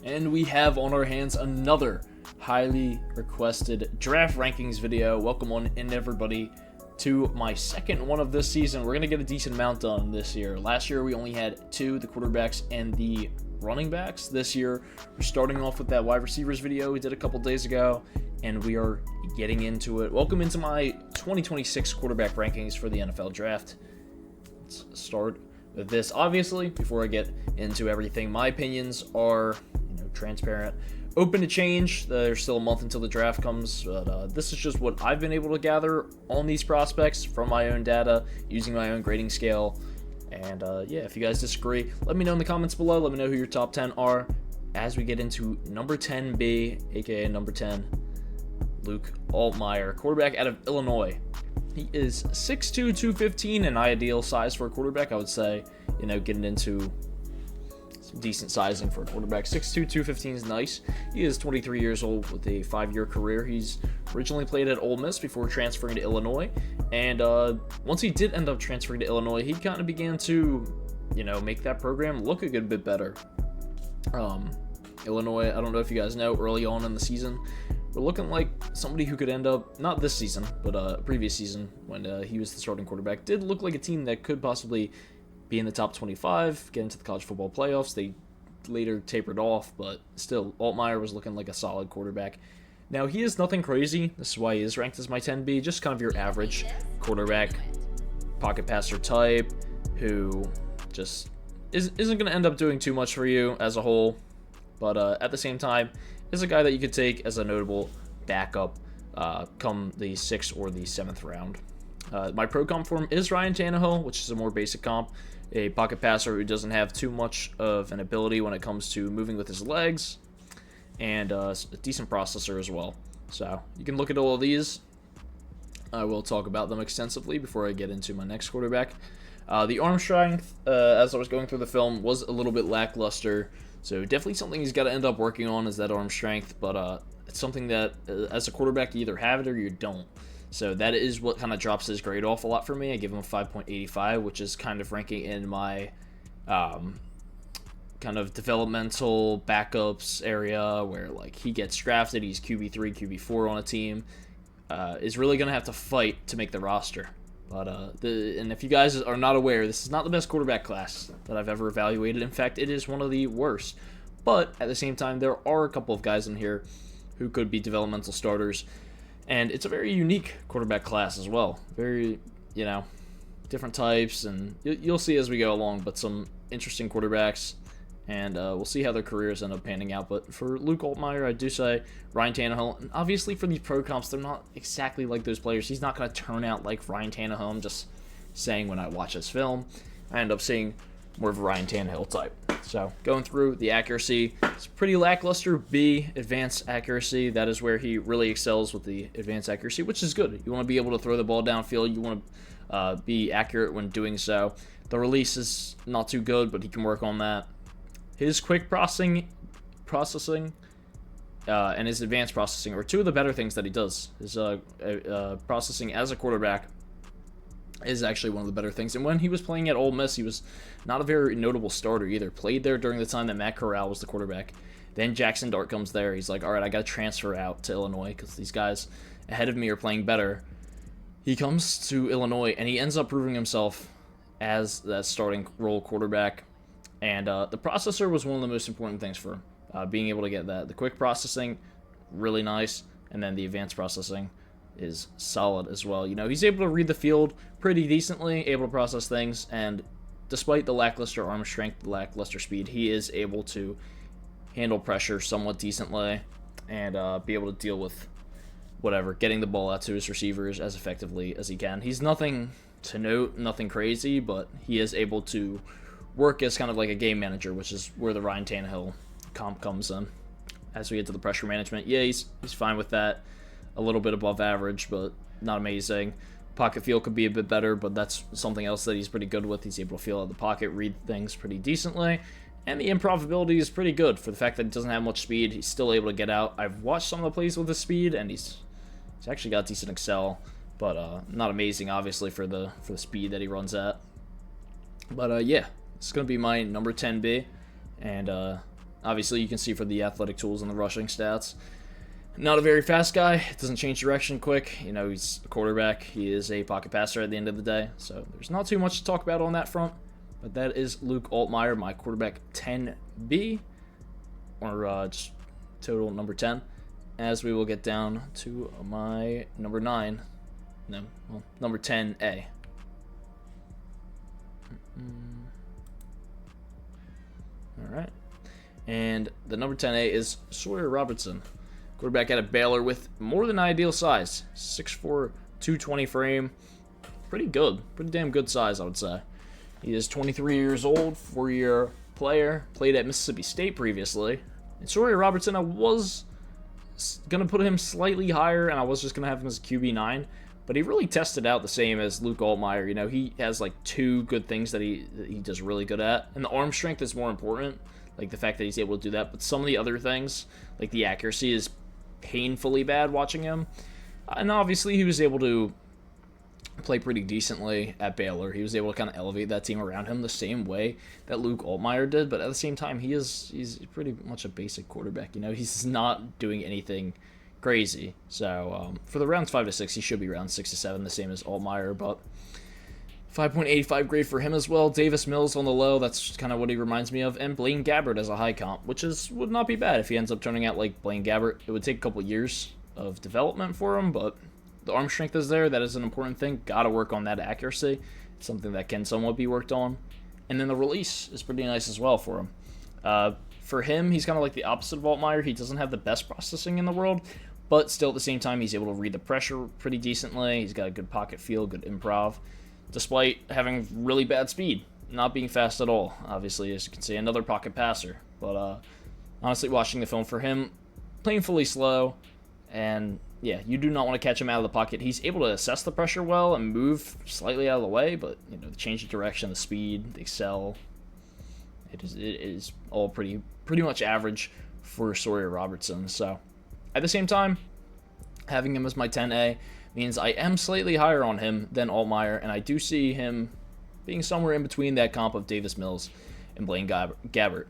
And we have on our hands another highly requested draft rankings video. Welcome on in, everybody, to my second one of this season. We're going to get a decent amount done this year. Last year we only had two, the quarterbacks and the running backs. This year we're starting off with that wide receivers video we did a couple days ago, and we are getting into it. Welcome into my 2026 quarterback rankings for the NFL draft. Let's start with this. Obviously, before I get into everything, my opinions are transparent, open to change. There's still a month until the draft comes, but this is just what I've been able to gather on these prospects from my own data, using my own grading scale. And yeah, if you guys disagree, let me know in the comments below. Let me know who your top 10 are as we get into number 10B, aka number 10, Luke Altmyer, quarterback out of Illinois. He is 6'2", 215, an ideal size for a quarterback, I would say. Getting into some decent sizing for a quarterback. 6'2", 215 is nice. He is 23 years old with a 5-year career. He's originally played at Ole Miss before transferring to Illinois. And once he did end up transferring to Illinois, he kind of began to, make that program look a good bit better. Illinois, I don't know if you guys know, early on in the season, we're looking like somebody who could end up, not this season, but previous season when he was the starting quarterback, did look like a team that could possibly be in the top 25, get into the college football playoffs. They later tapered off, but still, Altmyer was looking like a solid quarterback. Now, he is nothing crazy. This is why he is ranked as my 10B, just kind of your average quarterback, pocket passer type, who just isn't going to end up doing too much for you as a whole, but at the same time, is a guy that you could take as a notable backup come the 6th or the 7th round. My pro comp for him is Ryan Tannehill, which is a more basic comp, a pocket passer who doesn't have too much of an ability when it comes to moving with his legs, and a decent processor as well. So you can look at all of these. I will talk about them extensively before I get into my next quarterback. The arm strength, as I was going through the film, was a little bit lackluster. So definitely something he's got to end up working on is that arm strength, but it's something that as a quarterback you either have it or you don't. So that is what kind of drops his grade off a lot for me. I give him a 5.85, which is kind of ranking in my kind of developmental backups area where like he gets drafted, he's QB3, QB4 on a team, is really going to have to fight to make the roster. But and if you guys are not aware, this is not the best quarterback class that I've ever evaluated. In fact, it is one of the worst. But at the same time, there are a couple of guys in here who could be developmental starters. And it's a very unique quarterback class as well. Very, different types, and you'll see as we go along, but some interesting quarterbacks, and we'll see how their careers end up panning out. But for Luke Altmyer, I do say Ryan Tannehill, and obviously for these pro comps, they're not exactly like those players. He's not going to turn out like Ryan Tannehill. I'm just saying when I watch this film, I end up seeing more of a Ryan Tannehill type. So going through the accuracy, it's pretty lackluster. B, advanced accuracy. That is where he really excels with the advanced accuracy, which is good. You want to be able to throw the ball downfield. You want to be accurate when doing so. The release is not too good, but he can work on that. His quick processing and his advanced processing are two of the better things that he does. His processing as a quarterback is actually one of the better things. And when he was playing at Ole Miss, he was not a very notable starter either. Played there during the time that Matt Corral was the quarterback. Then Jackson Dart comes there. He's like, all right, I got to transfer out to Illinois because these guys ahead of me are playing better. He comes to Illinois, and he ends up proving himself as that starting role quarterback. And the processor was one of the most important things for him. Being able to get that. The quick processing, really nice. And then the advanced processing is solid as well. He's able to read the field pretty decently, able to process things, and despite the lackluster arm strength, the lackluster speed, he is able to handle pressure somewhat decently and be able to deal with whatever, getting the ball out to his receivers as effectively as he can. He's nothing to note, nothing crazy, but he is able to work as kind of like a game manager, which is where the Ryan Tannehill comp comes in. As we get to the pressure management, yeah, he's fine with that. A little bit above average, but not amazing. Pocket feel could be a bit better, but that's something else that he's pretty good with. He's able to feel out the pocket, read things pretty decently, and the improbability is pretty good for the fact that he doesn't have much speed. He's still able to get out. I've watched some of the plays with his speed, and he's actually got decent excel, but not amazing, obviously, for the speed that he runs at. But yeah, it's gonna be my number 10B, and Obviously, you can see for the athletic tools and the rushing stats. Not a very fast guy. Doesn't change direction quick. You know, he's a quarterback. He is a pocket passer at the end of the day. So there's not too much to talk about on that front. But that is Luke Altmyer, my quarterback 10B. Or just total number 10. As we will get down to my number 9. No, well, number 10A. Alright. And the number 10A is Sawyer Robertson. Quarterback out of Baylor with more than ideal size. 6'4", 220 frame. Pretty good. Pretty damn good size, I would say. He is 23 years old, 4-year player. Played at Mississippi State previously. And Sawyer Robertson, I was going to put him slightly higher, and I was just going to have him as a QB9. But he really tested out the same as Luke Altmyer. You know, he has like 2 good things that he does really good at. And the arm strength is more important. Like the fact that he's able to do that. But some of the other things, like the accuracy, is painfully bad watching him. And obviously he was able to play pretty decently at Baylor. He was able to kind of elevate that team around him the same way that Luke Altmyer did, but at the same time he's pretty much a basic quarterback. You know, he's not doing anything crazy. So for the rounds 5 to 6, he should be round 6 to 7, the same as Altmyer, but 5.85 grade for him as well. Davis Mills on the low, that's kind of what he reminds me of. And Blaine Gabbert as a high comp, which would not be bad if he ends up turning out like Blaine Gabbert. It would take a couple years of development for him, but the arm strength is there. That is an important thing. Got to work on that accuracy. It's something that can somewhat be worked on. And then the release is pretty nice as well for him. For him, he's kind of like the opposite of Altmyer. He doesn't have the best processing in the world, but still at the same time, he's able to read the pressure pretty decently. He's got a good pocket feel, good improv, despite having really bad speed, not being fast at all. Obviously, as you can see, another pocket passer. But honestly, watching the film for him, painfully slow, and yeah, you do not want to catch him out of the pocket. He's able to assess the pressure well and move slightly out of the way, but you know, the change of direction, the speed, the excel, it is all pretty much average for Sawyer Robertson. So at the same time, having him as my 10A means I am slightly higher on him than Altmyer, and I do see him being somewhere in between that comp of Davis Mills and Blaine Gabbert.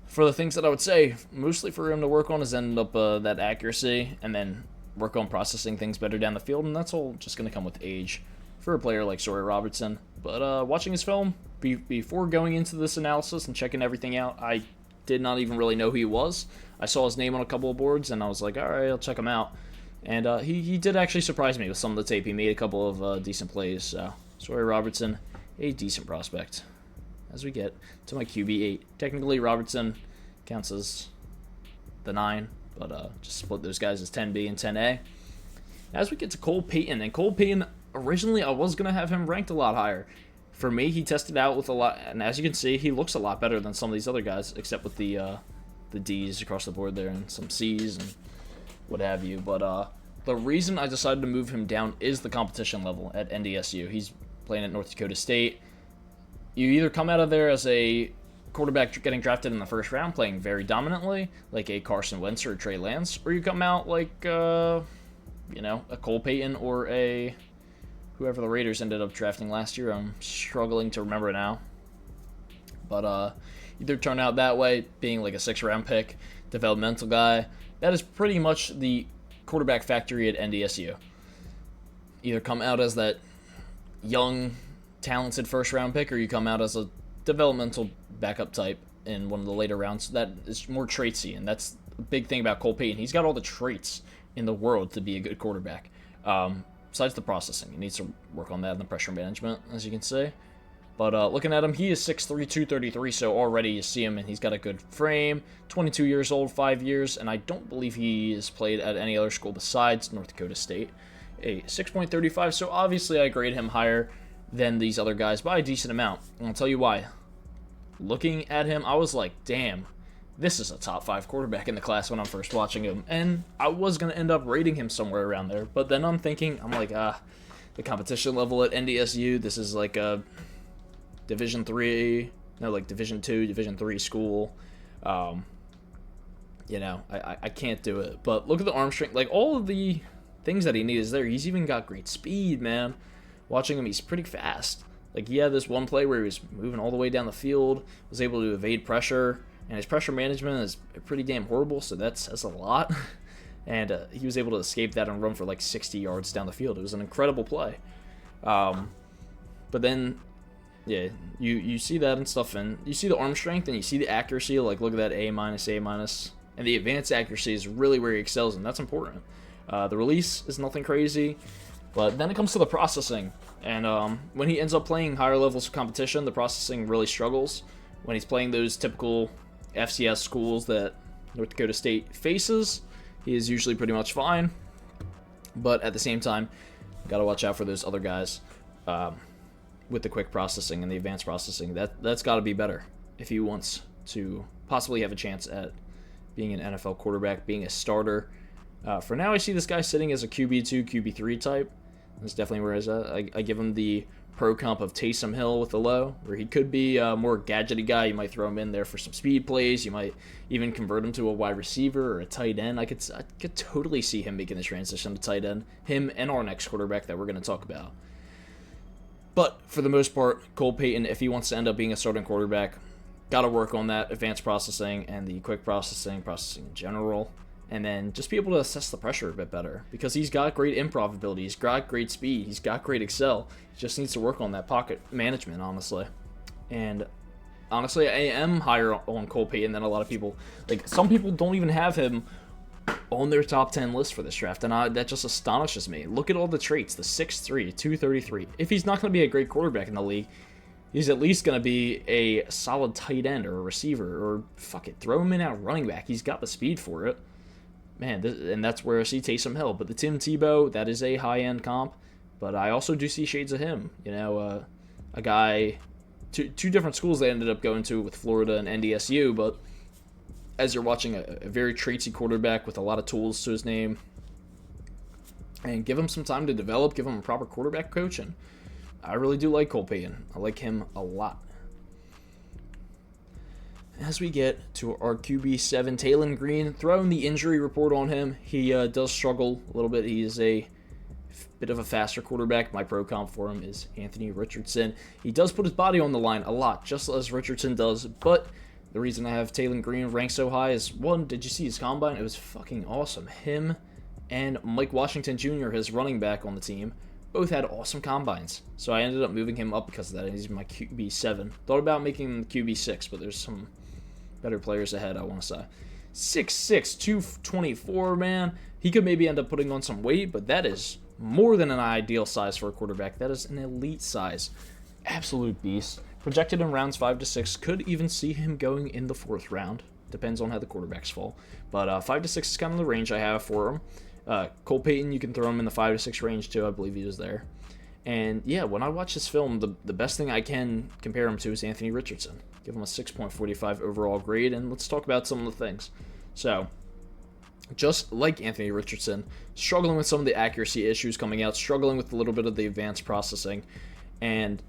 For the things that I would say, mostly for him to work on is end up that accuracy, and then work on processing things better down the field, and that's all just going to come with age for a player like Sawyer Robertson. But watching his film, before going into this analysis and checking everything out, I did not even really know who he was. I saw his name on a couple of boards, and I was like, alright, I'll check him out. And he did actually surprise me with some of the tape. He made a couple of decent plays. So Sawyer Robertson, a decent prospect. As we get to my QB8. Technically, Robertson counts as the 9, but just split those guys as 10B and 10A. As we get to Cole Payton, and Cole Payton, originally I was going to have him ranked a lot higher. For me, he tested out with a lot, and as you can see, he looks a lot better than some of these other guys, except with the D's across the board there, and some C's and what have you. But the reason I decided to move him down is the competition level at NDSU. He's playing at North Dakota State. You either come out of there as a quarterback getting drafted in the first round, playing very dominantly, like a Carson Wentz or a Trey Lance, or you come out like, a Cole Payton or a whoever the Raiders ended up drafting last year. I'm struggling to remember now. But either turn out that way, being like a 6th-round pick, developmental guy. That is pretty much the quarterback factory at NDSU. Either come out as that young, talented 1st-round pick, or you come out as a developmental backup type in one of the later rounds. That is more traitsy, and that's the big thing about Cole Payton. He's got all the traits in the world to be a good quarterback. Besides the processing, he needs to work on that and the pressure management, as you can see. But looking at him, he is 6'3", 233, so already you see him, and he's got a good frame. 22 years old, 5 years, and I don't believe he has played at any other school besides North Dakota State. A 6.35, so obviously I grade him higher than these other guys by a decent amount. And I'll tell you why. Looking at him, I was like, damn, this is a top 5 quarterback in the class when I'm first watching him. And I was going to end up rating him somewhere around there. But then I'm like, the competition level at NDSU, this is like a Division 2, Division 3 school. I can't do it. But look at the arm strength. Like, all of the things that he needs is there. He's even got great speed, man. Watching him, he's pretty fast. Like, he had this one play where he was moving all the way down the field, was able to evade pressure, and his pressure management is pretty damn horrible, so that says a lot. And he was able to escape that and run for like 60 yards down the field. It was an incredible play. But then, yeah, you see that and stuff, and you see the arm strength, and you see the accuracy. Like, look at that A-, A-, and the advanced accuracy is really where he excels, and that's important. The release is nothing crazy, but then it comes to the processing. And when he ends up playing higher levels of competition, the processing really struggles. When he's playing those typical FCS schools that North Dakota State faces, he is usually pretty much fine. But at the same time, got to watch out for those other guys with the quick processing and the advanced processing. That's got to be better if he wants to possibly have a chance at being an NFL quarterback, being a starter. For now, I see this guy sitting as a QB2, QB3 type. That's definitely where he's at. I give him the pro comp of Taysom Hill with the low, where he could be a more gadgety guy. You might throw him in there for some speed plays. You might even convert him to a wide receiver or a tight end. I could totally see him making the transition to tight end. Him and our next quarterback that we're going to talk about. But for the most part, Cole Payton, if he wants to end up being a starting quarterback, got to work on that advanced processing and the quick processing in general. And then just be able to assess the pressure a bit better, because he's got great improv ability, he's got great speed, he's got great excel. He just needs to work on that pocket management, honestly. And honestly, I am higher on Cole Payton than a lot of people. Like, some people don't even have him on their top 10 list for this draft, and that just astonishes me. Look at all the traits, the 6'3", 233. If he's not going to be a great quarterback in the league, he's at least going to be a solid tight end or a receiver, or fuck it, throw him in at running back. He's got the speed for it. Man, and that's where I see Taysom Hill. But the Tim Tebow, that is a high-end comp. But I also do see shades of him. You know, a guy, two different schools they ended up going to with Florida and NDSU. But as you're watching a very traitsy quarterback with a lot of tools to his name, and give him some time to develop, give him a proper quarterback coach, and I really do like Cole Payton. I like him a lot. As we get to our QB7, Taylen Green, throwing the injury report on him, he does struggle a little bit. He is a bit of a faster quarterback. My pro comp for him is Anthony Richardson. He does put his body on the line a lot, just as Richardson does, but the reason I have Taylen Green ranked so high is, one, did you see his combine? It was fucking awesome. Him and Mike Washington Jr., his running back on the team, both had awesome combines. So I ended up moving him up because of that. He's my QB7. Thought about making him QB6, but there's some better players ahead, I want to say. 6'6", 224, man. He could maybe end up putting on some weight, but that is more than an ideal size for a quarterback. That is an elite size. Absolute beast. Projected in rounds 5 to 6. Could even see him going in the 4th round. Depends on how the quarterbacks fall. But 5 to 6 is kind of the range I have for him. Cole Payton, you can throw him in the 5 to 6 range too. I believe he was there. And yeah, when I watch this film, the best thing I can compare him to is Anthony Richardson. Give him a 6.45 overall grade, and let's talk about some of the things. So, just like Anthony Richardson, struggling with some of the accuracy issues coming out, struggling with a little bit of the advanced processing, and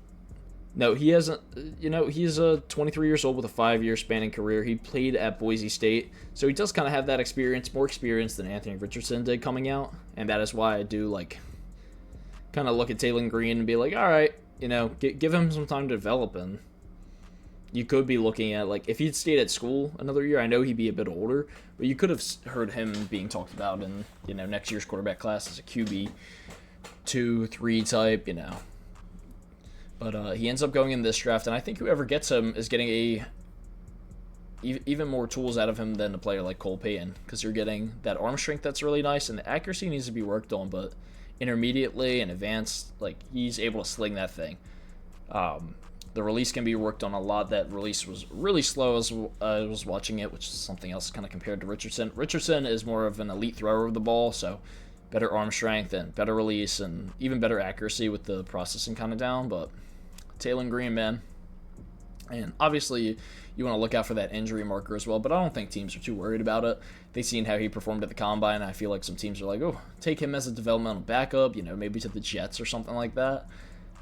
no, he hasn't, he's 23 years old with a 5-year spanning career. He played at Boise State, so he does kind of have that experience, more experience than Anthony Richardson did coming out, and that is why I do, kind of look at Taylen Green and be like, all right, give him some time to develop, and you could be looking at, if he'd stayed at school another year, I know he'd be a bit older, but you could have heard him being talked about in, next year's quarterback class as a QB 2-3 type, But he ends up going in this draft, and I think whoever gets him is getting even more tools out of him than a player like Cole Payton, because you're getting that arm strength that's really nice, and the accuracy needs to be worked on, but intermediately and advanced, he's able to sling that thing. The release can be worked on a lot. That release was really slow as I was watching it, which is something else kind of compared to Richardson. Richardson is more of an elite thrower of the ball, so better arm strength and better release and even better accuracy with the processing kind of down. But Taylen Green, man. And obviously, you want to look out for that injury marker as well, but I don't think teams are too worried about it. They've seen how he performed at the Combine, and I feel like some teams are like, oh, take him as a developmental backup, maybe to the Jets or something like that.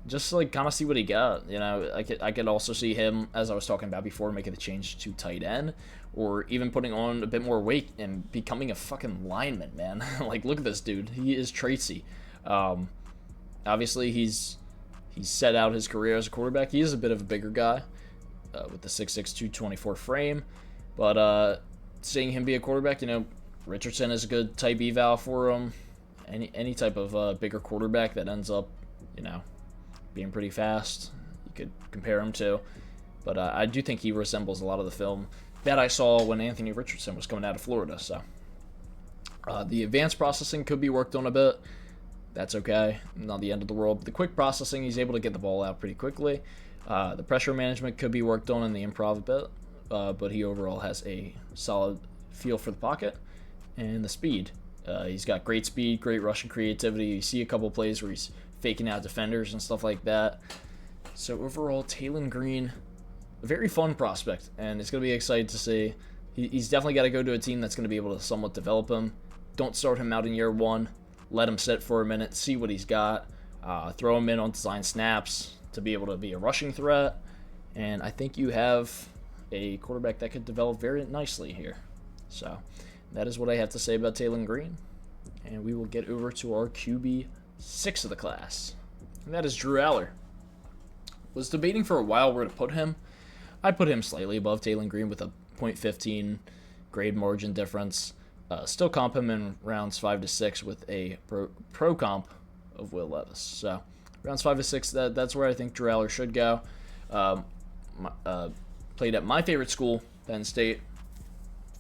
Just kind of see what he got. I could also see him, as I was talking about before, making the change to tight end, or even putting on a bit more weight and becoming a fucking lineman, man. Look at this dude. He is Tracy. Obviously, he's set out his career as a quarterback. He is a bit of a bigger guy with the 6'6", 224 frame, But seeing him be a quarterback, Richardson is a good type eval for him. Any type of bigger quarterback that ends up, being pretty fast, you could compare him to. But I do think he resembles a lot of the film that I saw when Anthony Richardson was coming out of Florida. So the advanced processing could be worked on a bit. That's okay. Not the end of the world. The quick processing, he's able to get the ball out pretty quickly. The pressure management could be worked on in the improv a bit. But he overall has a solid feel for the pocket and the speed. He's got great speed, great rushing creativity. You see a couple plays where he's faking out defenders and stuff like that. So overall, Taylen Green, a very fun prospect, and it's going to be exciting to see. He's definitely got to go to a team that's going to be able to somewhat develop him. Don't start him out in year one. Let him sit for a minute, see what he's got. Throw him in on design snaps to be able to be a rushing threat. And I think you have a quarterback that could develop very nicely here. So that is what I have to say about Taylen Green. And we will get over to our QB 6 of the class. And that is Drew Aller. Was debating for a while where to put him. I put him slightly above Taylen Green with a .15 grade margin difference. Still comp him in rounds 5 to 6 with a pro comp of Will Levis. So rounds 5 to 6, that's where I think Drew Aller should go. Played at my favorite school, Penn State,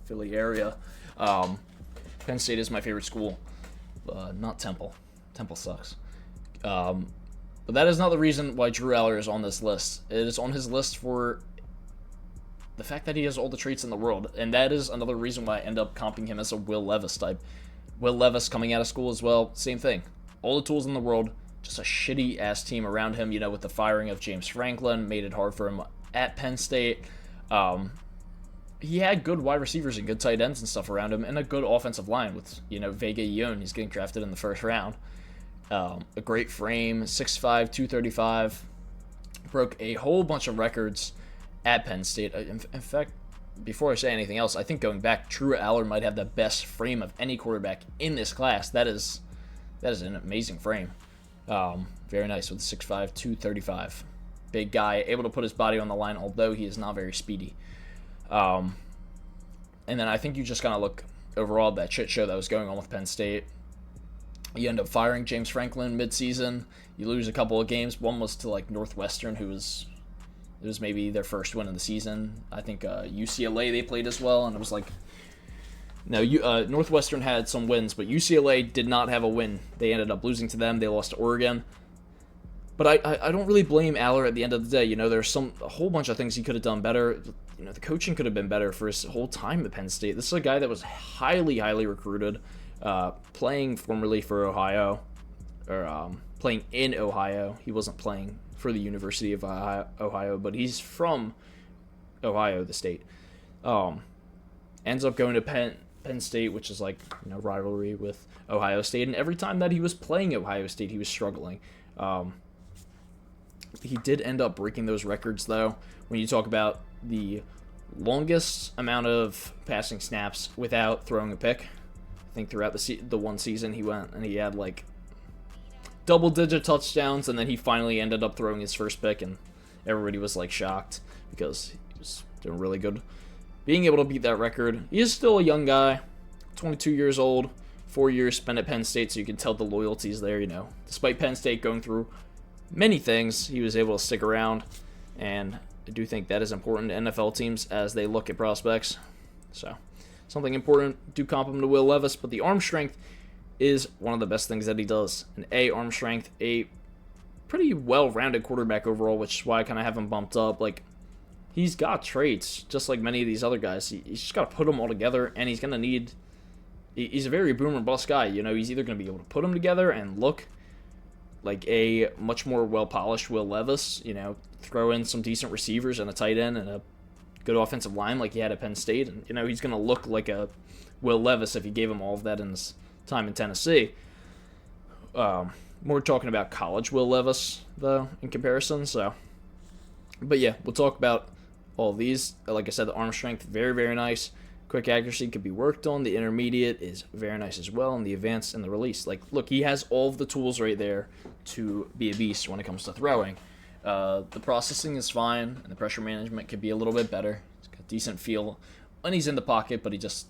Philly area. Penn State is my favorite school, not Temple. Temple sucks. But that is not the reason why Drew Aller is on this list. It is on his list for the fact that he has all the traits in the world, and that is another reason why I end up comping him as a Will Levis type. Will Levis coming out of school as well, same thing. All the tools in the world, just a shitty-ass team around him, with the firing of James Franklin, made it hard for him at Penn State. He had good wide receivers and good tight ends and stuff around him, and a good offensive line with, Vega Yoon. He's getting drafted in the first round. A great frame, 6'5", 235. Broke a whole bunch of records at Penn State. In fact, before I say anything else, I think going back, Drew Aller might have the best frame of any quarterback in this class. That is an amazing frame. Very nice with 6'5", 235. Big guy, able to put his body on the line, although he is not very speedy. And then I think you just kind of look overall at that shit show that was going on with Penn State. You end up firing James Franklin mid-season. You lose a couple of games. One was to Northwestern, it was maybe their first win of the season. I think UCLA they played as well, and it was Northwestern had some wins, but UCLA did not have a win. They ended up losing to them. They lost to Oregon. But I don't really blame Aller at the end of the day. There's a whole bunch of things he could have done better. The coaching could have been better for his whole time at Penn State. This is a guy that was highly, highly recruited, playing formerly for Ohio, or playing in Ohio. He wasn't playing for the University of Ohio, but he's from Ohio, the state. Ends up going to Penn State, which is rivalry with Ohio State, and every time that he was playing Ohio State, he was struggling. He did end up breaking those records, though. When you talk about the longest amount of passing snaps without throwing a pick, I think throughout the one season he went and he had double-digit touchdowns, and then he finally ended up throwing his first pick, and everybody was shocked because he was doing really good. Being able to beat that record, he is still a young guy, 22 years old, 4 years spent at Penn State, so you can tell the loyalties there. Despite Penn State going through many things, he was able to stick around, and I do think that is important to NFL teams as they look at prospects. So, something important, do comp him to Will Levis, but the arm strength is one of the best things that he does. An arm strength, a pretty well-rounded quarterback overall, which is why I kind of have him bumped up. He's got traits, just like many of these other guys. He's just got to put them all together, and he's going to need... He's a very boom or bust guy. He's either going to be able to put them together and look like a much more well-polished Will Levis, throw in some decent receivers and a tight end and a good offensive line like he had at Penn State. And, he's going to look like a Will Levis if you gave him all of that in his time in Tennessee. More talking about college Will Levis, though, in comparison. But yeah, we'll talk about all of these. Like I said, the arm strength, very, very nice. Quick accuracy could be worked on. The intermediate is very nice as well. And the advanced and the release. Look, he has all of the tools right there to be a beast when it comes to throwing. The processing is fine, and the pressure management could be a little bit better. It's got decent feel when he's in the pocket, but he just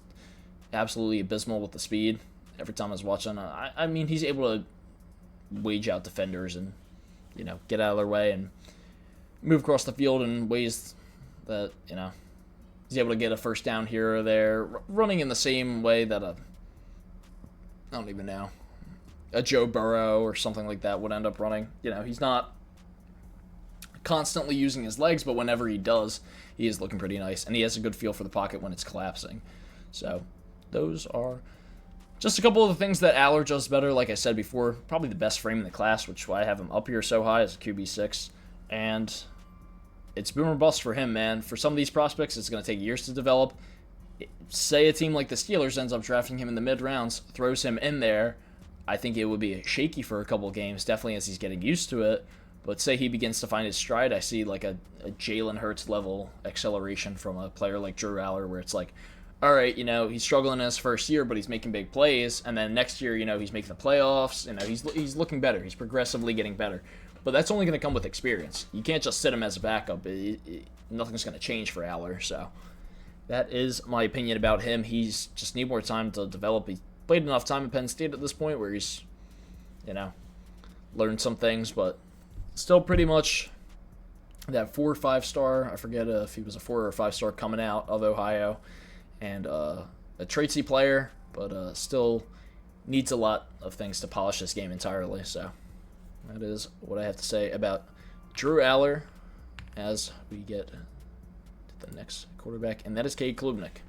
absolutely abysmal with the speed. Every time I was watching, I mean, he's able to wage out defenders and, get out of their way and move across the field in ways that, he's able to get a first down here or there, running in the same way that I don't even know, a Joe Burrow or something like that would end up running. He's not constantly using his legs, but whenever he does, he is looking pretty nice, and he has a good feel for the pocket when it's collapsing. So those are just a couple of the things that Aller does better. Like I said before, probably the best frame in the class, which is why I have him up here so high as a QB6. And it's boom or bust for him, man. For some of these prospects, it's going to take years to develop. Say a team like the Steelers ends up drafting him in the mid-rounds, throws him in there, I think it would be shaky for a couple of games, definitely as he's getting used to it. But say he begins to find his stride, I see like a Jalen Hurts level acceleration from a player like Drew Aller, where it's like, all right, he's struggling in his first year, but he's making big plays, and then next year, he's making the playoffs. He's looking better. He's progressively getting better. But that's only going to come with experience. You can't just sit him as a backup. Nothing's going to change for Aller. So that is my opinion about him. He's just need more time to develop. He's played enough time at Penn State at this point where he's, learned some things, but still pretty much that 4 or 5 star. I forget if he was a 4 or 5 star coming out of Ohio. And a traitsy player, but still needs a lot of things to polish this game entirely. So that is what I have to say about Drew Aller as we get to the next quarterback, and that is Cade Klubnik.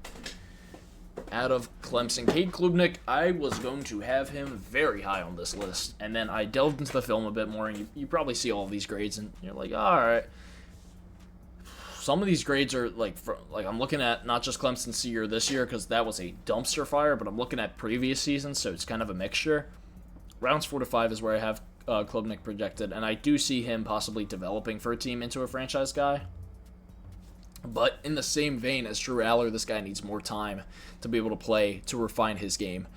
Out of Clemson, Cade Klubnik, I was going to have him very high on this list, and then I delved into the film a bit more, and you probably see all of these grades, and you're like, all right. Some of these grades are like I'm looking at not just Clemson's year this year because that was a dumpster fire, but I'm looking at previous seasons, so it's kind of a mixture. Rounds 4 to 5 is where I have Klubnik projected, and I do see him possibly developing for a team into a franchise guy. But in the same vein as Drew Aller, this guy needs more time to be able to play to refine his game.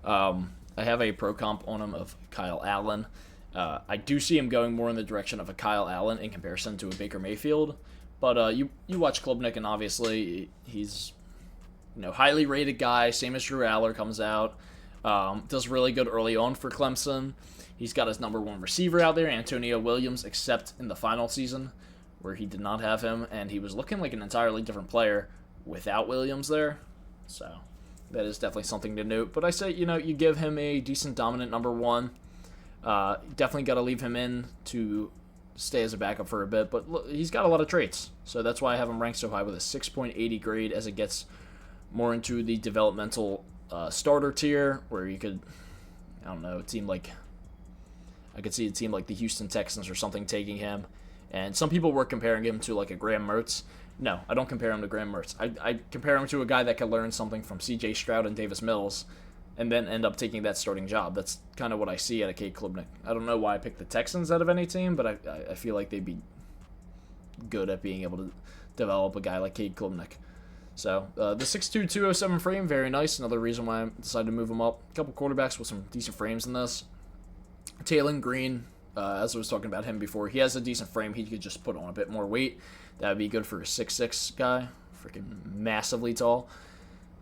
I have a pro comp on him of Kyle Allen. I do see him going more in the direction of a Kyle Allen in comparison to a Baker Mayfield. But you watch Klubnik, and obviously he's highly rated guy, same as Drew Aller, comes out, does really good early on for Clemson. He's got his number 1 receiver out there, Antonio Williams, except in the final season where he did not have him, and he was looking like an entirely different player without Williams there. So that is definitely something to note. But I say, you give him a decent dominant number 1. Definitely got to leave him in to stay as a backup for a bit, but look, he's got a lot of traits, so that's why I have him ranked so high with a 6.80 grade as it gets more into the developmental starter tier, where you could, I could see a team like the Houston Texans or something taking him, and some people were comparing him to like a Graham Mertz. No, I don't compare him to Graham Mertz. I compare him to a guy that could learn something from C.J. Stroud and Davis Mills, and then end up taking that starting job. That's kind of what I see at a Cade Klubnik. I don't know why I picked the Texans out of any team, but I feel like they'd be good at being able to develop a guy like Cade Klubnik. So the 6'2", 207 frame, very nice. Another reason why I decided to move him up. A couple quarterbacks with some decent frames in this. Taylon Green, as I was talking about him before, he has a decent frame. He could just put on a bit more weight. That would be good for a 6'6" guy. Freaking massively tall.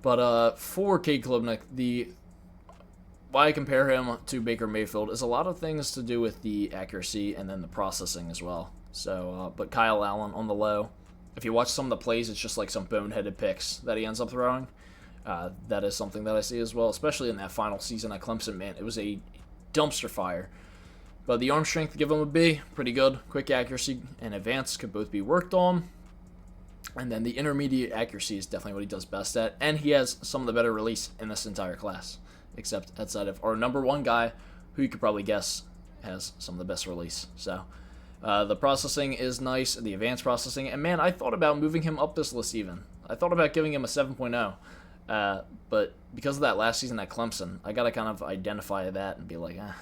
But for Cade Klubnik, why I compare him to Baker Mayfield is a lot of things to do with the accuracy and then the processing as well. So, but Kyle Allen on the low. If you watch some of the plays, it's just like some boneheaded picks that he ends up throwing. That is something that I see as well, especially in that final season at Clemson, man. It was a dumpster fire. But the arm strength, give him a B, pretty good. Quick accuracy and advance could both be worked on. And then the intermediate accuracy is definitely what he does best at. And he has some of the better release in this entire class, except outside of our number 1 guy, who you could probably guess has some of the best release. So the processing is nice, the advanced processing. And man, I thought about moving him up this list even. I thought about giving him a 7.0. But because of that last season at Clemson, I got to kind of identify that and be like, I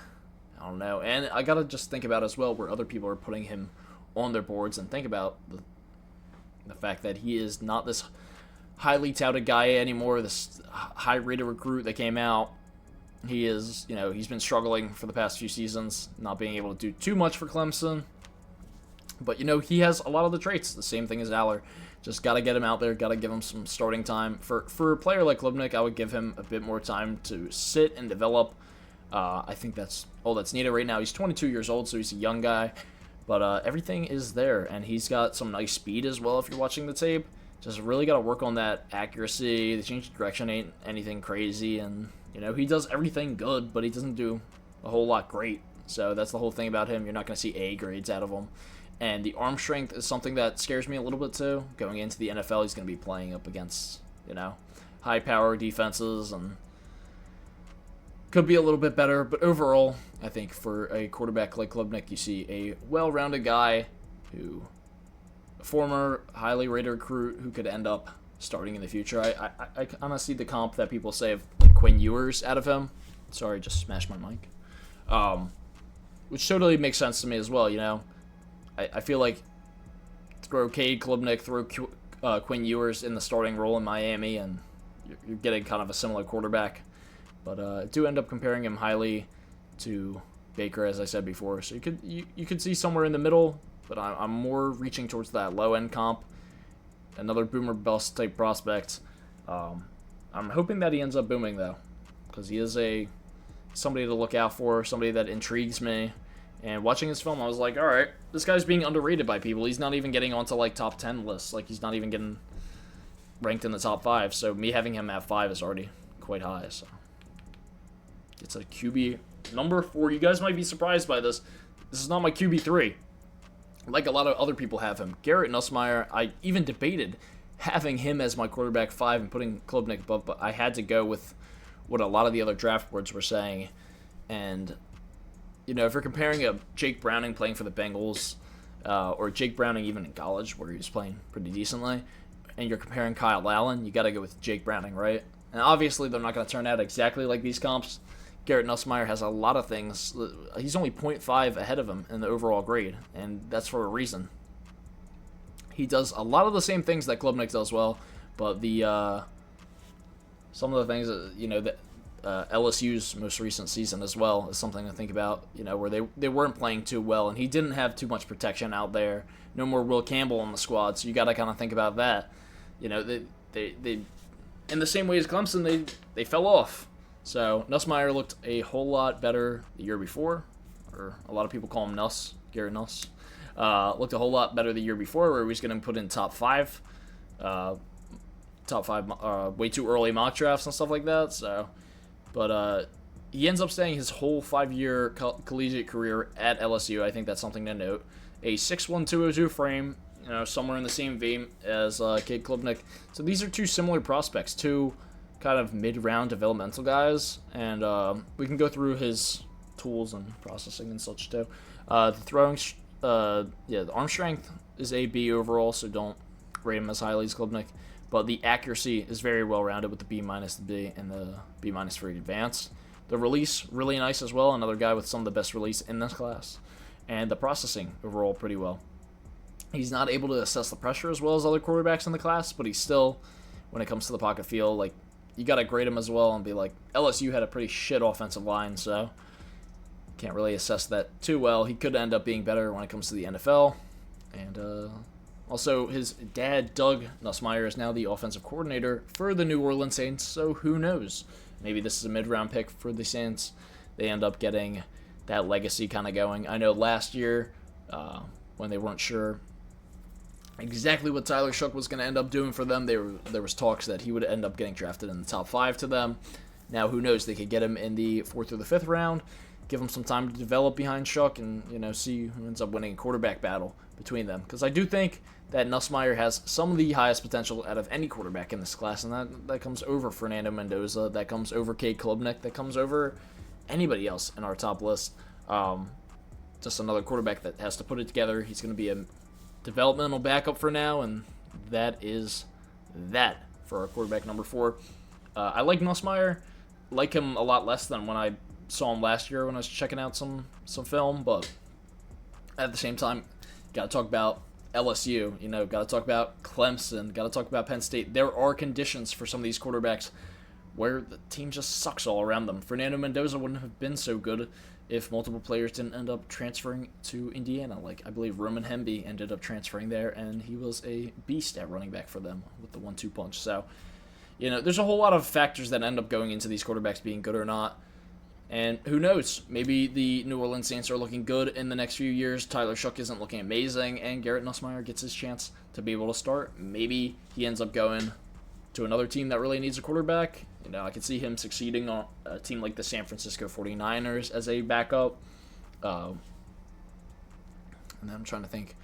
don't know. And I got to just think about as well where other people are putting him on their boards and think about the fact that he is not this highly touted guy anymore, this high-rated recruit that came out. He is, he's been struggling for the past few seasons, not being able to do too much for Clemson. But, he has a lot of the traits, the same thing as Aller. Just got to get him out there, got to give him some starting time. For a player like Klubnik, I would give him a bit more time to sit and develop. I think that's all that's needed right now. He's 22 years old, so he's a young guy. But everything is there, and he's got some nice speed as well if you're watching the tape. Just really got to work on that accuracy. The change of direction ain't anything crazy, and, he does everything good, but he doesn't do a whole lot great. So that's the whole thing about him. You're not going to see A grades out of him. And the arm strength is something that scares me a little bit too. Going into the NFL, he's going to be playing up against, high power defenses, and could be a little bit better. But overall, I think for a quarterback like Klubnik, you see a well-rounded guy a former highly rated recruit who could end up starting in the future. I kind of see the comp that people say of like Quinn Ewers out of him. Sorry, just smashed my mic. Which totally makes sense to me as well, I feel like throw Cade Klubnik, throw Quinn Ewers in the starting role in Miami, and you're getting kind of a similar quarterback. But I do end up comparing him highly to Baker, as I said before. So you could see somewhere in the middle, but I'm more reaching towards that low-end comp. Another boomer bust type prospect. I'm hoping that he ends up booming, though, because he is somebody to look out for, somebody that intrigues me. And watching his film, I was like, all right, this guy's being underrated by people. He's not even getting onto, like, top 10 lists. Like, he's not even getting ranked in the top 5. So me having him at 5 is already quite high. So it's a QB number 4. You guys might be surprised by this. This is not my QB 3. Like a lot of other people have him. Garrett Nussmeier, I even debated having him as my quarterback 5 and putting Klubnik above, but I had to go with what a lot of the other draft boards were saying. And if you're comparing a Jake Browning playing for the Bengals, or Jake Browning even in college where he was playing pretty decently, and you're comparing Kyle Allen, you got to go with Jake Browning, right? And obviously they're not going to turn out exactly like these comps. Garrett Nussmeier has a lot of things. He's only 0.5 ahead of him in the overall grade, and that's for a reason. He does a lot of the same things that Klubnik does well, but some of the things that LSU's most recent season as well is something to think about, where they weren't playing too well, and he didn't have too much protection out there. No more Will Campbell on the squad, so you got to kind of think about that. They in the same way as Clemson, they fell off. So Nussmeier looked a whole lot better the year before, or a lot of people call him Nuss, Garrett Nuss. Looked a whole lot better the year before, where he was getting put in top 5 way too early mock drafts and stuff like that. So. But he ends up staying his whole 5-year collegiate career at LSU. I think that's something to note. A 6'1", 202 frame, somewhere in the same vein as Cade Klubnik. So these are two similar prospects, two kind of mid-round developmental guys. And we can go through his tools and processing and such too. The throwing, the arm strength is a B overall, so don't rate him as highly as Klubnik. But the accuracy is very well-rounded with the B-, the B, and the B- for advanced. The release, really nice as well. Another guy with some of the best release in this class. And the processing, overall, pretty well. He's not able to assess the pressure as well as other quarterbacks in the class, but he's still, when it comes to the pocket feel, like, you got to grade him as well and be like, LSU had a pretty shit offensive line, so can't really assess that too well. He could end up being better when it comes to the NFL. And, also, his dad, Doug Nussmeier, is now the offensive coordinator for the New Orleans Saints, so who knows? Maybe this is a mid-round pick for the Saints. They end up getting that legacy kind of going. I know last year, when they weren't sure exactly what Tyler Shough was going to end up doing for them, there was talks that he would end up getting drafted in the top 5 to them. Now, who knows? They could get him in the 4th or the 5th round, give him some time to develop behind Shough, and see who ends up winning a quarterback battle between them. Because I do think that Nussmeier has some of the highest potential out of any quarterback in this class, and that comes over Fernando Mendoza, that comes over Cade Klubnik, that comes over anybody else in our top list. Just another quarterback that has to put it together. He's going to be a developmental backup for now, and that is that for our quarterback number 4. I like Nussmeier, like him a lot less than when I saw him last year when I was checking out some film, but at the same time, got to talk about LSU, got to talk about Clemson, got to talk about Penn State. There are conditions for some of these quarterbacks where the team just sucks all around them. Fernando Mendoza wouldn't have been so good if multiple players didn't end up transferring to Indiana. Like, I believe Roman Hemby ended up transferring there, and he was a beast at running back for them with the 1-2 punch. So, there's a whole lot of factors that end up going into these quarterbacks being good or not. And who knows? Maybe the New Orleans Saints are looking good in the next few years. Tyler Shough isn't looking amazing, and Garrett Nussmeier gets his chance to be able to start. Maybe he ends up going to another team that really needs a quarterback. I could see him succeeding on a team like the San Francisco 49ers as a backup. And then I'm trying to think.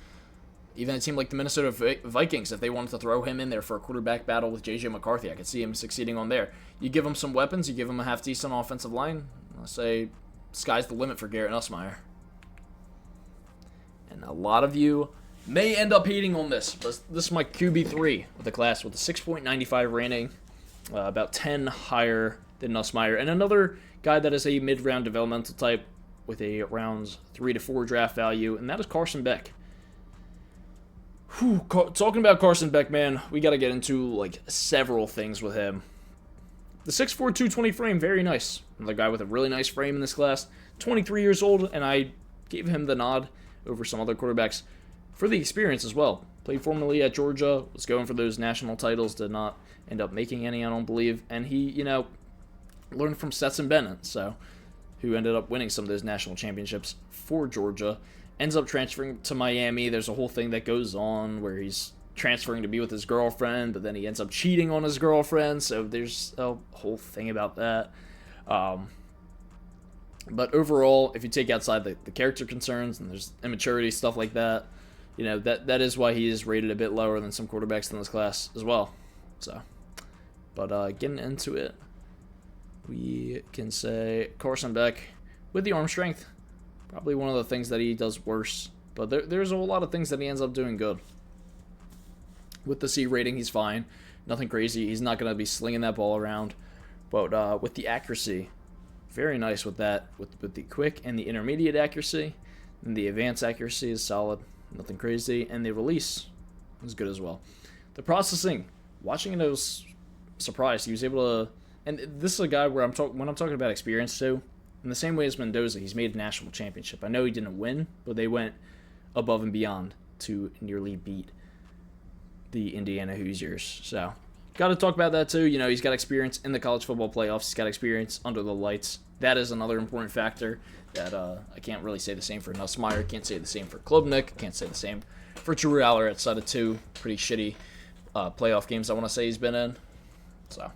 Even a team like the Minnesota Vikings, if they wanted to throw him in there for a quarterback battle with J.J. McCarthy, I could see him succeeding on there. You give him some weapons, you give him a half-decent offensive line, I'll say sky's the limit for Garrett Nussmeier. And a lot of you may end up hating on this, but this is my QB3 of the class with a 6.95 rating, about 10 higher than Nussmeier. And another guy that is a mid-round developmental type with a rounds 3 to 4 draft value, and that is Carson Beck. Talking about Carson Beck, man, we got to get into several things with him. The 6'4", 220 frame, very nice. Another guy with a really nice frame in this class. 23 years old, and I gave him the nod over some other quarterbacks for the experience as well. Played formerly at Georgia, was going for those national titles, did not end up making any, I don't believe. And he, learned from Stetson Bennett, who ended up winning some of those national championships for Georgia. Ends up transferring to Miami. There's a whole thing that goes on where he's transferring to be with his girlfriend, but then he ends up cheating on his girlfriend, so there's a whole thing about that. But overall, if you take outside the character concerns and there's immaturity, stuff like that, that is why he is rated a bit lower than some quarterbacks in this class as well. But getting into it, we can say Carson Beck, with the arm strength, probably one of the things that he does worse. But there's a whole lot of things that he ends up doing good. With the C rating, he's fine. Nothing crazy. He's not going to be slinging that ball around. But with the accuracy, very nice with that. With the quick and the intermediate accuracy. And the advanced accuracy is solid. Nothing crazy. And the release is good as well. The processing, watching it, I was surprised. He was able to... And this is a guy where when I'm talking about experience too, in the same way as Mendoza, he's made a national championship. I know he didn't win, but they went above and beyond to nearly beat the Indiana Hoosiers. So, got to talk about that too. He's got experience in the college football playoffs. He's got experience under the lights. That is another important factor that I can't really say the same for Nussmeier. Can't say the same for Klubnik. Can't say the same for Drew Aller outside of two pretty shitty playoff games I want to say he's been in. So,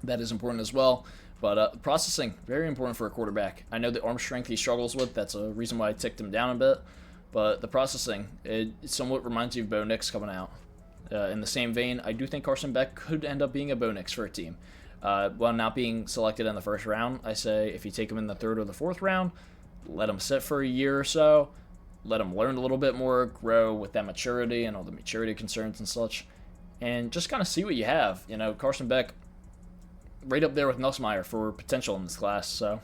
that is important as well. But processing, very important for a quarterback. I know the arm strength he struggles with. That's a reason why I ticked him down a bit. But the processing, it somewhat reminds you of Bo Nix coming out. In the same vein, I do think Carson Beck could end up being a Bo Nix for a team. While not being selected in the first round, I say if you take him in the third or the fourth round, let him sit for a year or so, let him learn a little bit more, grow with that maturity and all the maturity concerns and such, and just kind of see what you have. Carson Beck, right up there with Nussmeier for potential in this class. So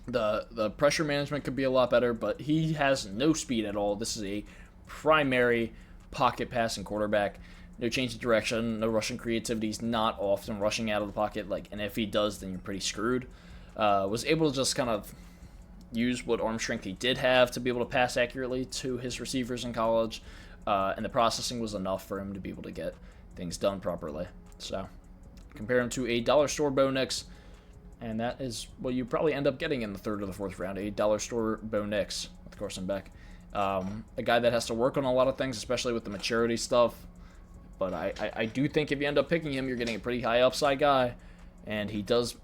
the pressure management could be a lot better, but he has no speed at all. This is a primary pocket passing quarterback. No change of direction, no rushing creativity. He's not often rushing out of the pocket, and if he does, then you're pretty screwed. Was able to just kind of use what arm strength he did have to be able to pass accurately to his receivers in college, and the processing was enough for him to be able to get things done properly. So compare him to a dollar store Bo Nix, and that is what you probably end up getting in the third or the fourth round, a dollar store Bo Nix with Carson Beck. A guy that has to work on a lot of things, especially with the maturity stuff. But I do think if you end up picking him, you're getting a pretty high upside guy, and he does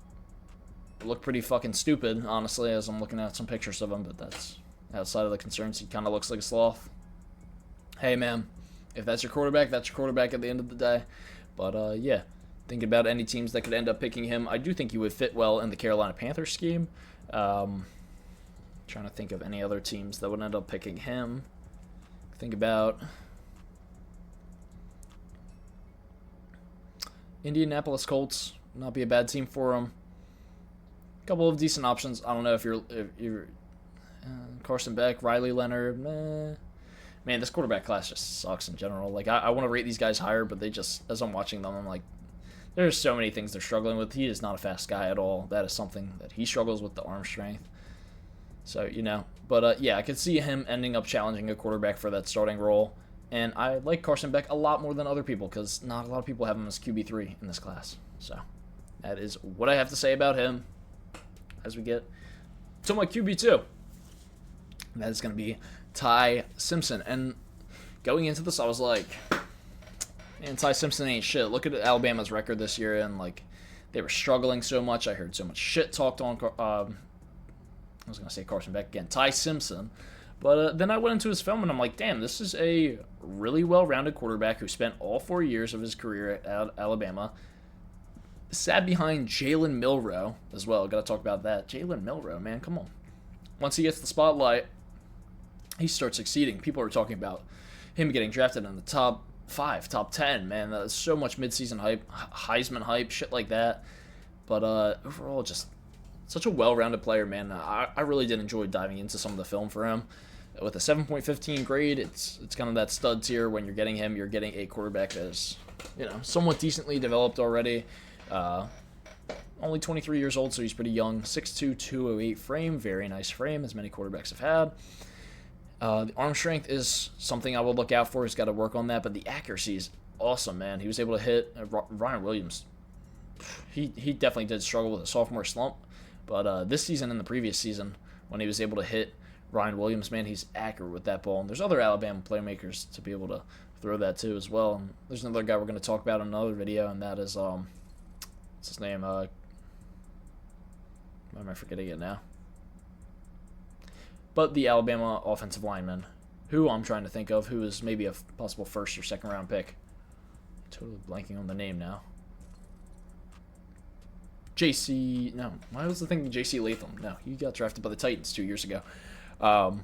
look pretty fucking stupid, honestly, as I'm looking at some pictures of him, but that's outside of the concerns. He kind of looks like a sloth. Hey, man, if that's your quarterback at the end of the day. But, yeah. Thinking about any teams that could end up picking him, I do think he would fit well in the Carolina Panthers scheme. Trying to think of any other teams that would end up picking him. Think about Indianapolis Colts. Not be a bad team for him. A couple of decent options. I don't know if you're Carson Beck, Riley Leonard. Man, this quarterback class just sucks in general. I want to rate these guys higher, but they just, as I'm watching them, I'm like, there's so many things they're struggling with. He is not a fast guy at all. That is something that he struggles with, the arm strength. So, but yeah, I could see him ending up challenging a quarterback for that starting role. And I like Carson Beck a lot more than other people because not a lot of people have him as QB3 in this class. So that is what I have to say about him as we get to my QB2. That is going to be Ty Simpson. And going into this, I was like, man, Ty Simpson ain't shit. Look at Alabama's record this year, and like they were struggling so much. I heard so much shit talked on. I was going to say Carson Beck again, Ty Simpson. But then I went into his film, and I'm like, damn, this is a really well-rounded quarterback who spent all 4 years of his career at Alabama. Sat behind Jalen Milroe as well. Got to talk about that. Jalen Milroe, man, come on. Once he gets the spotlight, he starts succeeding. People are talking about him getting drafted in the top 5, top 10, man. That's so much midseason hype, Heisman hype, shit like that. But overall, just such a well-rounded player, man. I really did enjoy diving into some of the film for him. With a 7.15 grade, it's kind of that stud tier. When you're getting him, you're getting a quarterback that is, somewhat decently developed already. Only 23 years old, so he's pretty young. 6'2", 208 frame, very nice frame, as many quarterbacks have had. The arm strength is something I will look out for. He's got to work on that, but the accuracy is awesome, man. He was able to hit Ryan Williams. He definitely did struggle with a sophomore slump, but this season and the previous season, when he was able to hit Ryan Williams, man, he's accurate with that ball. And there's other Alabama playmakers to be able to throw that to as well. And there's another guy we're going to talk about in another video, and that is, what's his name? Why am I forgetting it now? But the Alabama offensive lineman, who I'm trying to think of, who is maybe a possible first or second round pick. Totally blanking on the name now. No, why was I thinking J.C. Latham? No, he got drafted by the Titans 2 years ago. Now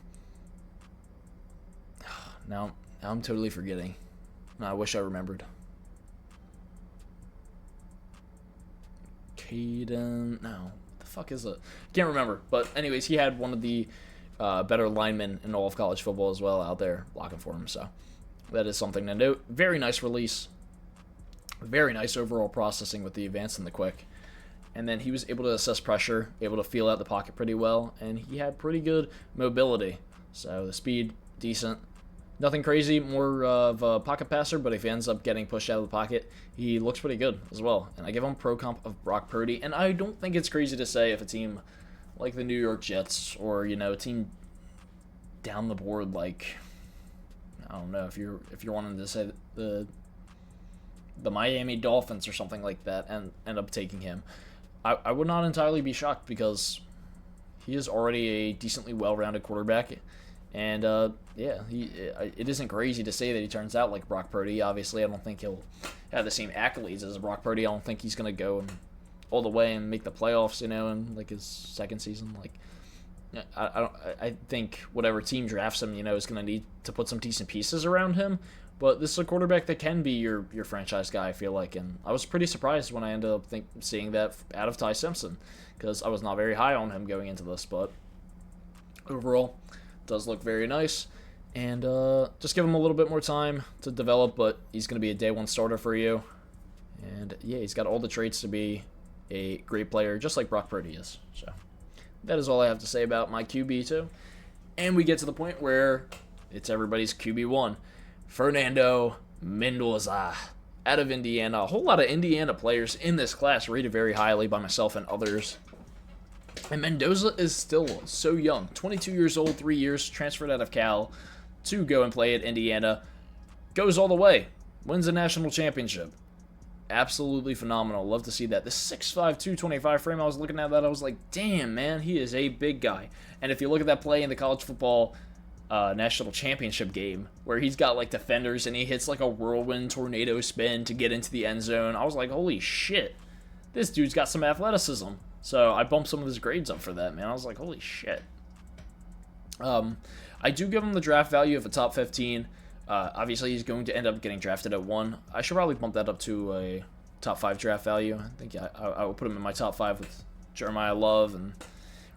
I'm totally forgetting. I wish I remembered. Caden, no, what the fuck is it? Can't remember. But anyways, he had one of the better linemen in all of college football as well out there blocking for him. So that is something to note. Very nice release. Very nice overall processing with the advance and the quick. And then he was able to assess pressure, able to feel out the pocket pretty well, and he had pretty good mobility. So the speed, decent. Nothing crazy, more of a pocket passer, but if he ends up getting pushed out of the pocket, he looks pretty good as well. And I give him pro comp of Brock Purdy, and I don't think it's crazy to say if a team like the New York Jets or, a team down the board like, I don't know, if you're wanting to say the Miami Dolphins or something like that and end up taking him, I would not entirely be shocked because he is already a decently well-rounded quarterback. And, it isn't crazy to say that he turns out like Brock Purdy. Obviously, I don't think he'll have the same accolades as Brock Purdy. I don't think he's going to go all the way and make the playoffs, in like his second season. Like, I think whatever team drafts him, is going to need to put some decent pieces around him. But this is a quarterback that can be your franchise guy, I feel like. And I was pretty surprised when I ended up seeing that out of Ty Simpson, because I was not very high on him going into this. But overall, does look very nice. And just give him a little bit more time to develop, but he's going to be a day one starter for you. And yeah, he's got all the traits to be a great player, just like Brock Purdy is. So that is all I have to say about my QB2. And we get to the point where it's everybody's QB1. Fernando Mendoza out of Indiana. A whole lot of Indiana players in this class rated very highly by myself and others. And Mendoza is still so young. 22 years old, 3 years, transferred out of Cal to go and play at Indiana. Goes all the way. Wins a national championship. Absolutely phenomenal. Love to see that. The 6'5", 225 frame, I was looking at that, I was like, damn, man, he is a big guy. And if you look at that play in the college football national championship game, where he's got like defenders and he hits like a whirlwind tornado spin to get into the end zone, I was like, holy shit, this dude's got some athleticism. So I bumped some of his grades up for that, man. I was like, holy shit. I do give him the draft value of a top 15. Obviously, he's going to end up getting drafted at 1. I should probably bump that up to a top 5 draft value. I think I will put him in my top 5 with Jeremiah Love and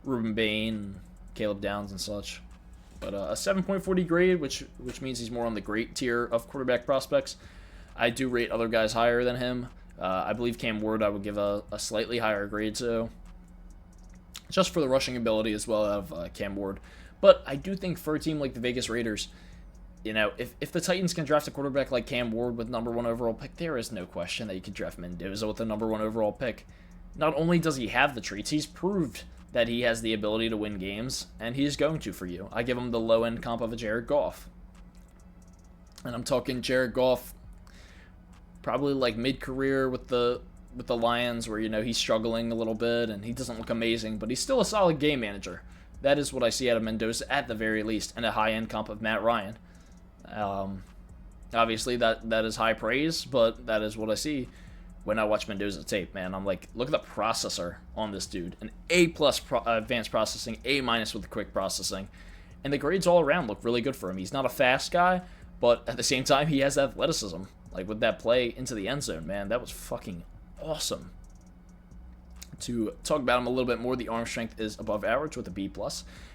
Ruben Bain and Caleb Downs and such. But a 7.40 grade, which means he's more on the great tier of quarterback prospects. I do rate other guys higher than him. I believe Cam Ward I would give a slightly higher grade to. just for the rushing ability as well of Cam Ward. But I do think for a team like the Vegas Raiders, you know, if the Titans can draft a quarterback like Cam Ward with #1 overall pick, there is no question that you could draft Mendoza with the #1 overall pick. Not only does he have the traits, he's proved that he has the ability to win games, and he's going to for you. I give him the low-end comp of a Jared Goff. And I'm talking Jared Goff probably like mid-career with the Lions, where, you know, he's struggling a little bit and he doesn't look amazing, but he's still a solid game manager. That is what I see out of Mendoza at the very least, and a high-end comp of Matt Ryan. Obviously, that is high praise, but that is what I see when I watch Mendoza tape, man. I'm like, look at the processor on this dude. An A+ advanced processing, A- with quick processing. And the grades all around look really good for him. He's not a fast guy, but at the same time, he has athleticism. Like with that play into the end zone, man, that was fucking awesome. To talk about him a little bit more, the arm strength is above average with a B+.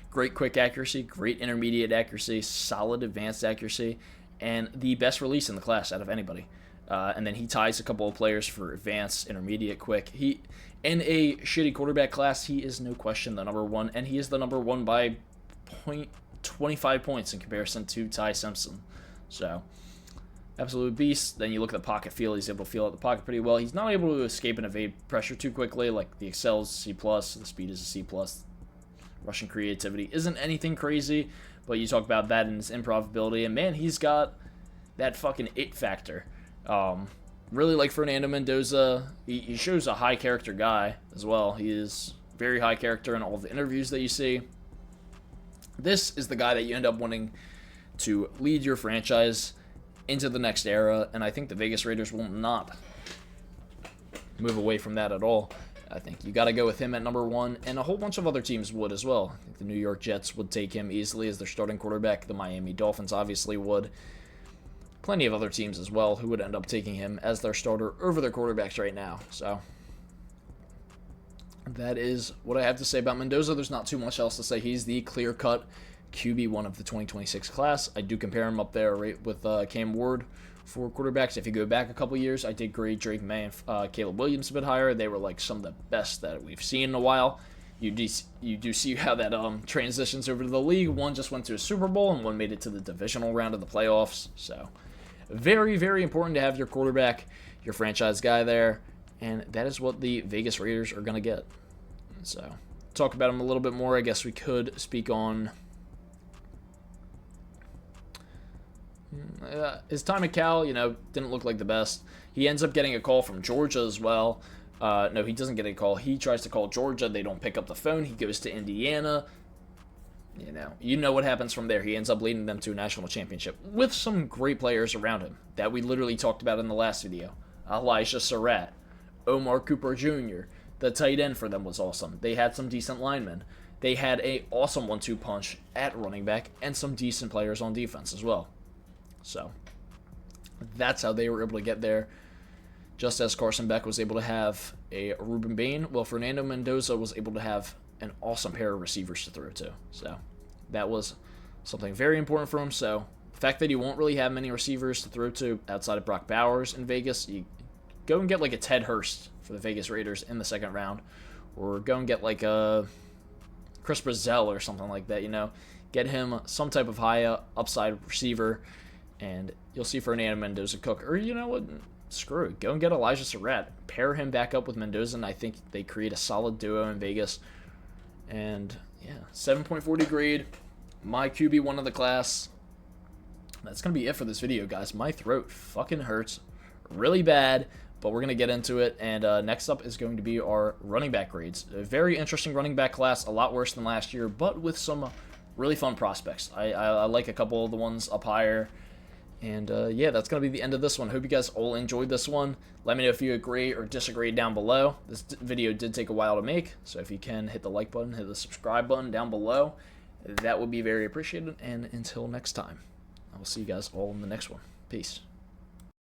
Great quick accuracy, great intermediate accuracy, solid advanced accuracy, and the best release in the class out of anybody. And then he ties a couple of players for advanced, intermediate, quick. He, in a shitty quarterback class, he is no question the #1, and he is the #1 by 25 points in comparison to Ty Simpson. So, absolute beast. Then you look at the pocket feel. He's able to feel out the pocket pretty well. He's not able to escape and evade pressure too quickly. Like the Excel is C+, the speed is a C+. Rushing creativity isn't anything crazy, but you talk about that in his improv ability, and man, he's got that fucking it factor. Really like Fernando Mendoza. He shows a high character guy as well. He is very high character in all of the interviews that you see. This is the guy that you end up wanting to lead your franchise into the next era, and I think the Vegas Raiders will not move away from that at all. I think you got to go with him at #1, and a whole bunch of other teams would as well. I think the New York Jets would take him easily as their starting quarterback. The Miami Dolphins obviously would. Plenty of other teams as well who would end up taking him as their starter over their quarterbacks right now. So that is what I have to say about Mendoza. There's not too much else to say. He's the clear-cut QB1 of the 2026 class. I do compare him up there right with Cam Ward for quarterbacks. If you go back a couple years, I did grade Drake May and Caleb Williams a bit higher. They were like some of the best that we've seen in a while. You do see how that transitions over to the league. One just went to a Super Bowl, and one made it to the divisional round of the playoffs. So very, very important to have your quarterback, your franchise guy there, and that is what the Vegas Raiders are going to get. So talk about him a little bit more. I guess we could speak on his time at Cal. You know, didn't look like the best. He ends up getting a call from Georgia as well. No, he doesn't get a call. He tries to call Georgia. They don't pick up the phone. He goes to Indiana. You know what happens from there. He ends up leading them to a national championship with some great players around him that we literally talked about in the last video. Elijah Surratt, Omar Cooper Jr., the tight end for them was awesome. They had some decent linemen. They had a awesome 1-2 punch at running back and some decent players on defense as well. So that's how they were able to get there. Just as Carson Beck was able to have a Ruben Bain, well, Fernando Mendoza was able to have an awesome pair of receivers to throw to. So that was something very important for him. So the fact that he won't really have many receivers to throw to outside of Brock Bowers in Vegas, you go and get like a Ted Hurst for the Vegas Raiders in the second round, or go and get like a Chris Brazell or something like that, get him some type of high upside receiver, and you'll see Fernando Mendoza cook. Or you know what? Screw it. Go and get Elijah Surratt. Pair him back up with Mendoza, and I think they create a solid duo in Vegas. And yeah, 7.40 grade. My QB1 of the class. That's going to be it for this video, guys. My throat fucking hurts really bad, but we're going to get into it. And next up is going to be our running back grades. A very interesting running back class. A lot worse than last year, but with some really fun prospects. I like a couple of the ones up higher. And yeah, that's going to be the end of this one. Hope you guys all enjoyed this one. Let me know if you agree or disagree down below. This video did take a while to make, so if you can hit the like button, hit the subscribe button down below, that would be very appreciated. And until next time, I will see you guys all in the next one. Peace.